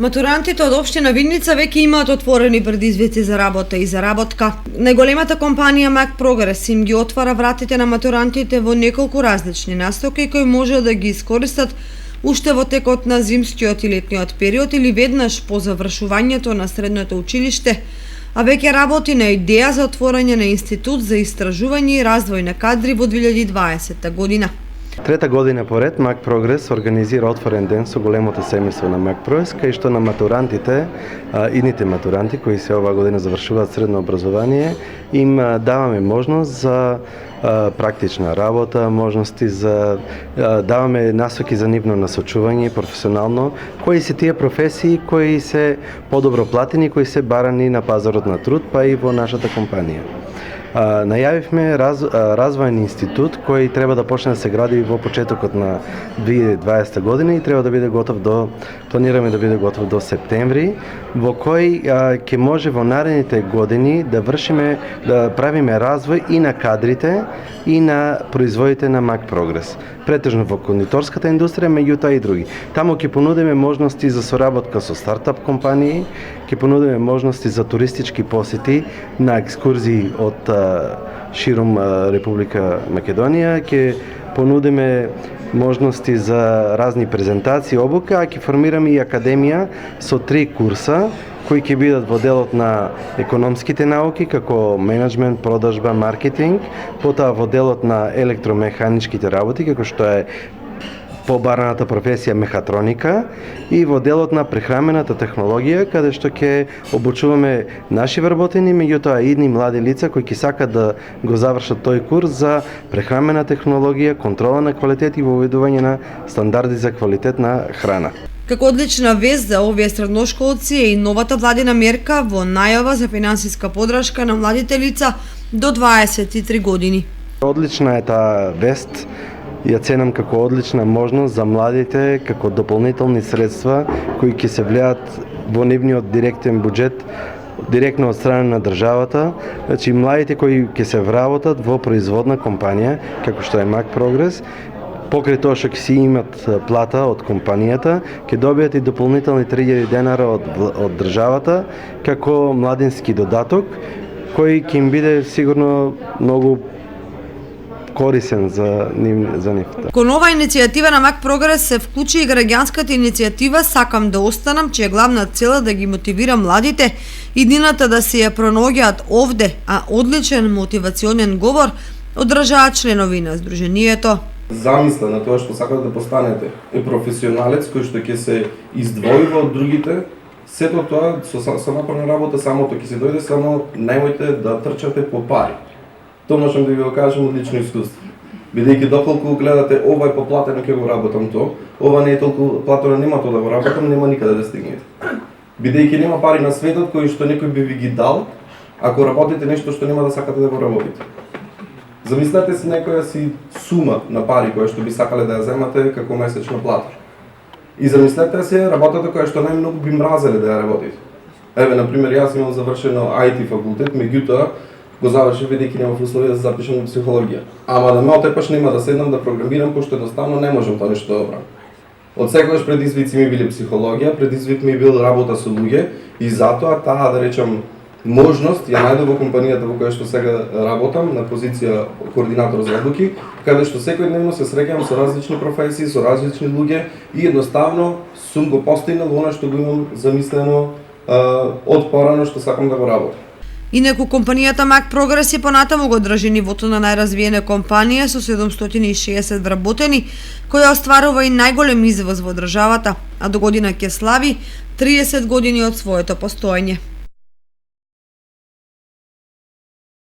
Матурантите од општина Видница веќе имаат отворени предизвици за работа и заработка. Најголемата компанија Mac Progress им ги отвара вратите на матурантите во неколку различни настоки кои може да ги искористат уште во текот на зимскиот и летниот период или веднаш по завршувањето на средното училиште, а веќе работи на идеја за отворање на институт за истражување и развој на кадри во 2020 година. Трета година поред Mac Progress организира отворен ден со големото семејство на Mac Progress, кај што на матурантите, идните матуранти кои се оваа година завршуваат средно образование, им даваме можност за практична работа, можности за даваме насоки за нивно насочување професионално, кои се тие професии кои се подобро платени, кои се барани на пазарот на труд, па и во нашата компанија. Најавивме развоен институт кој треба да почне да се гради во почетокот на 2020 година и треба да биде готов планираме да биде готов до септември, во кој ќе може во наредните години да правиме развој и на кадрите и на производите на Mac Progress. Претежно во кондиторската индустрија, меѓутоа и други. Таму ќе понудиме можности за соработка со стартап компании, ќе понудиме можности за туристички посети на екскурзии од широм Република Македонија, ќе понудиме можности за разни презентации, обука, а ќе формираме и академија со 3 курса кои ќе бидат во делот на економските науки, како менеджмент, продажба, маркетинг, потоа во делот на електромеханичките работи, како што е побараната професија мехатроника, и во делот на прехранмената технологија, каде што ќе обучуваме наши вработени, меѓутоа идни млади лица кои ќе сакат да го завршат тој курс за прехранмена технологија, контрола на квалитет и воведување на стандарди за квалитет на храна. Како одлична вест за овие средношколци е и новата владина мерка во најава за финансиска подршка на младите лица до 23 години. Одлична е таа вест. Ја ценам како одлична можност за младите, како дополнителни средства кои ќе се влијат во нивниот директен буџет, директно од страна на државата. Значи, младите кои ќе се вработат во производна компанија, како што е Mac Progress, покрај тоа што ќе си имат плата од компанијата, ќе добијат и дополнителни 3000 денара од државата, како младински додаток, кој ќе им биде сигурно многу корисен за нив. Кон оваа иницијатива на Mac Progress се вклучи и граѓанската иницијатива Сакам да останам, чија главна цел е да ги мотивира младите иднината да се ја пронаоѓаат овде, а одличен мотивационен говор одржаат членови на Сдруженијето. Замисла на тоа што сакате да постанете е професионалец кој што ќе се издвојува од другите. Сето тоа со напорна работа самото ќе се дојде, само немојте да трчате по пари. Тоа можам да ви го кажам од лично искуство. Бидејќи доколку гледате ова е поплатено ќе го работам тоа, ова не е толку платено, нема тоа да го работам, нема никаде да стигнете. Бидејќи нема пари на светот кои што некој би ви ги дал, ако работите нешто што нема да сакате да го работите. Замислете си некоја си сума на пари која што би сакале да ја земате како месечна плата. И замислете си работата која што најмногу би мразеле да ја работите. Еве, например, јас имам завршено IT факултет, меѓутоа го завршив бидејќи немав услови да запишам на психологија. Ама да ме отепаш нема да седнам да програмирам, пошто едноставно не можам тоа нешто да правам. Од секогаш предизвици ми биле психологија, предизвик ми бил работа со луѓе и затоа таа, да речам, можност ја најдов во компанијата во која што сега работам на позиција координатор за одлуки, каде што секојдневно се среќавам со различни професии, со различни луѓе и едноставно сум го постигнал она што го имам замислено од порано што сакам да го работам. Инаку компанијата Mac Progress и понатаму го држи нивото на најразвиена компанија со 760 вработени, која остварува и најголем извоз во државата, а до година ќе слави 30 години од своето постоење.